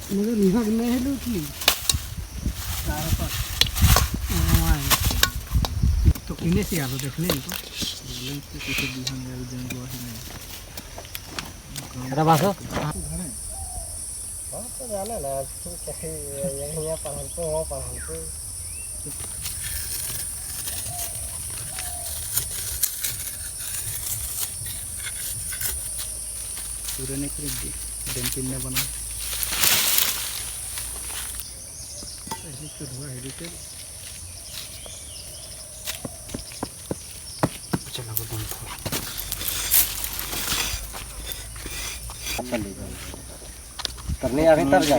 मगर विभाग में है लूटली तो किने से आलो देखने इनको किसी बिहान में दिन को ही नहीं अरे बासो हां तो जाना ना तो कैसे यहाँ पढ़ान को वहाँ पढ़ान को पूरे ने कर डेंटिन ने बना हुआ एडिटेड चलो दम करने आ भीतर जा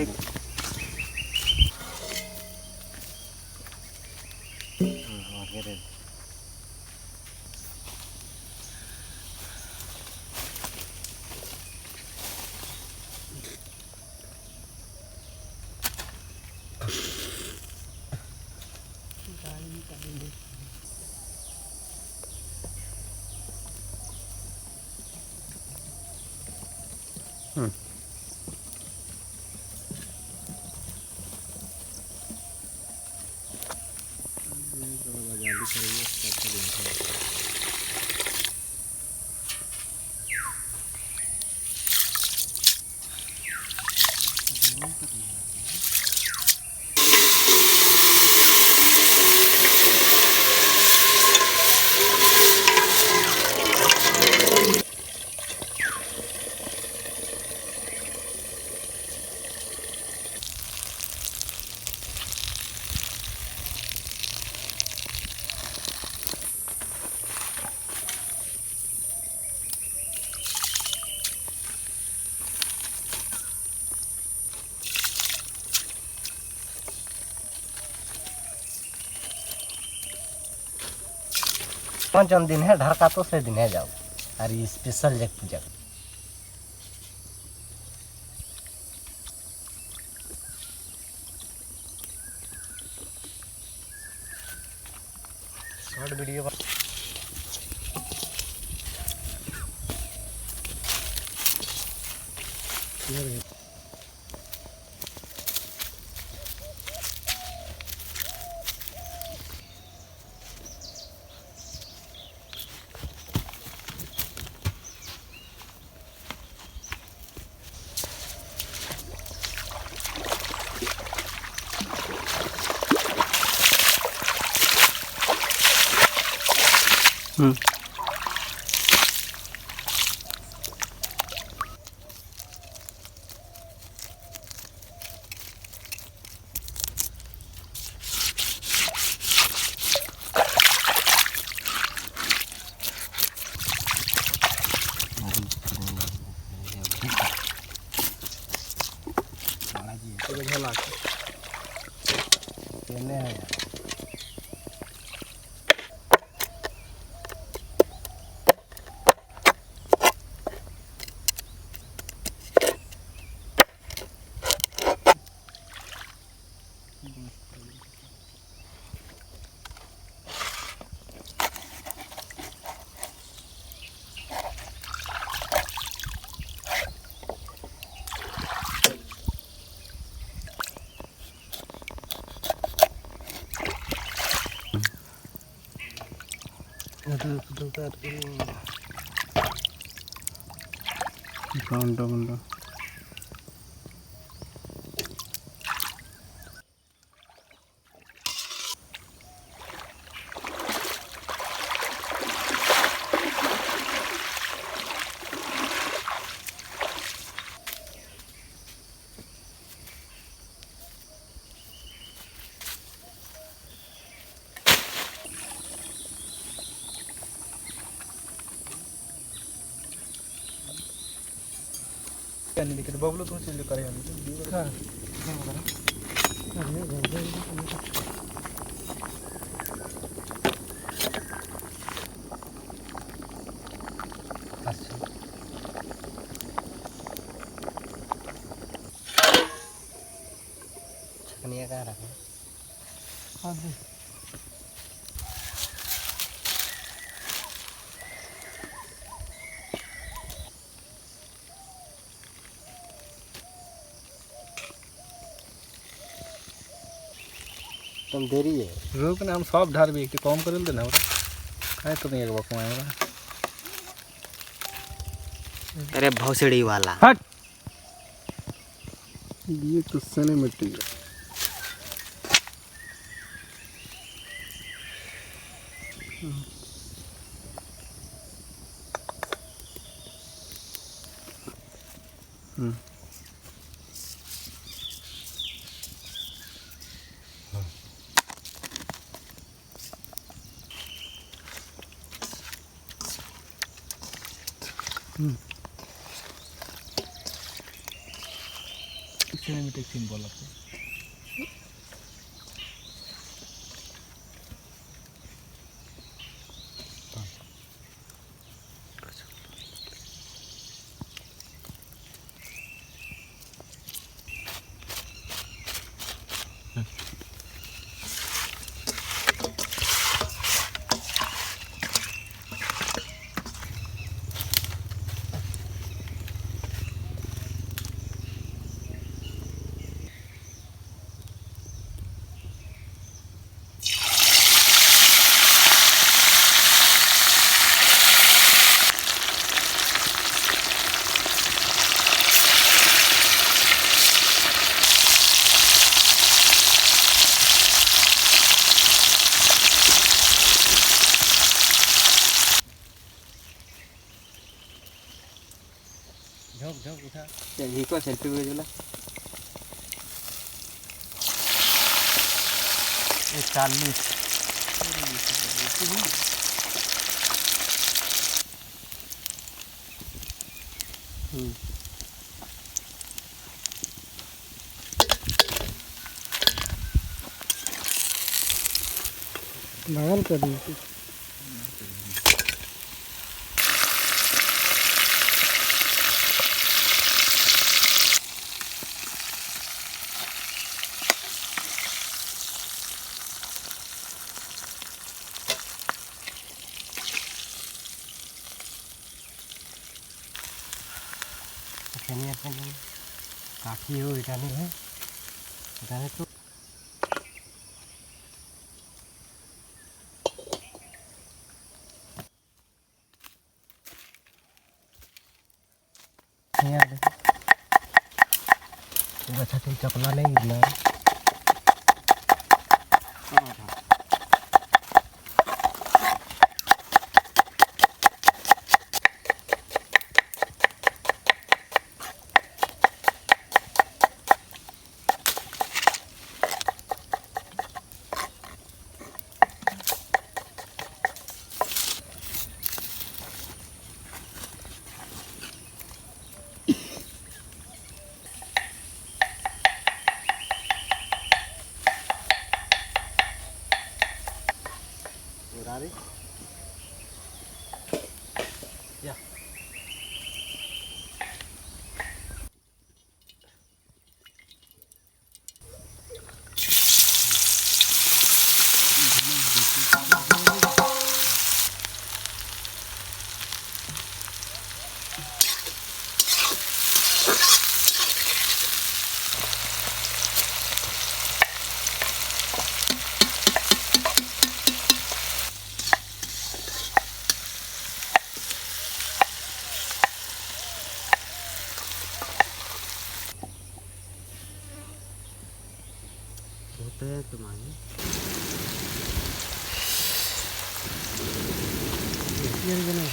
पाँच दिन है ढरका तो से दिन है जाओ अरे स्पेशल जग पूजा शॉर्ट वीडियो बंद बबलू तुम चिल्ली करे छकनिया कहाँ रखा तुम देरी है रुक ना हम सब ढार भी कि कम कर देना काहे तो नहीं एक बकवाएगा अरे भौसड़ी वाला हट ये तो सने मिट्टी है सिनेमेटिक सीन बोला झोंक झोंक उठा ये को सेल्फी भेजला 40 बगल कर दी काठी हो इटाने है इटाने तो यार देखो अच्छा तो चपला नहीं गिरना या ते तुम्हारे ये जने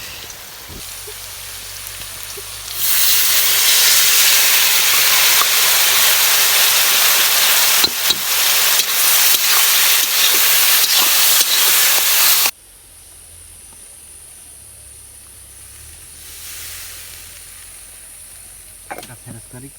फेरस करी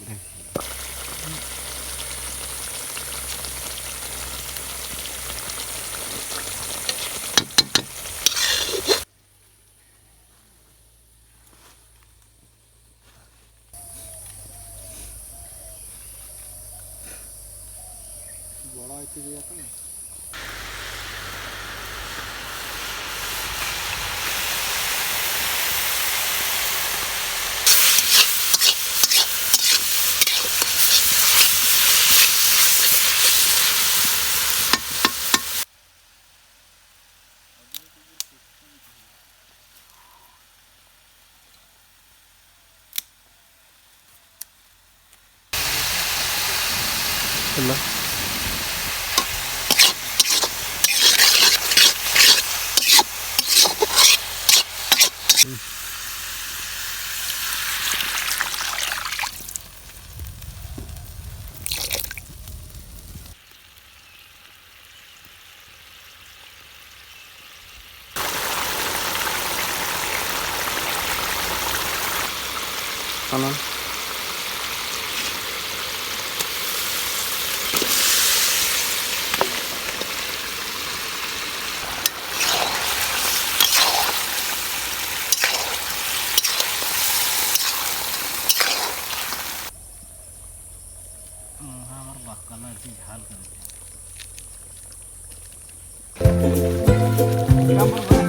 बड़ा इतने दिया था ना चला kanan हमार बाकाला की झाल कर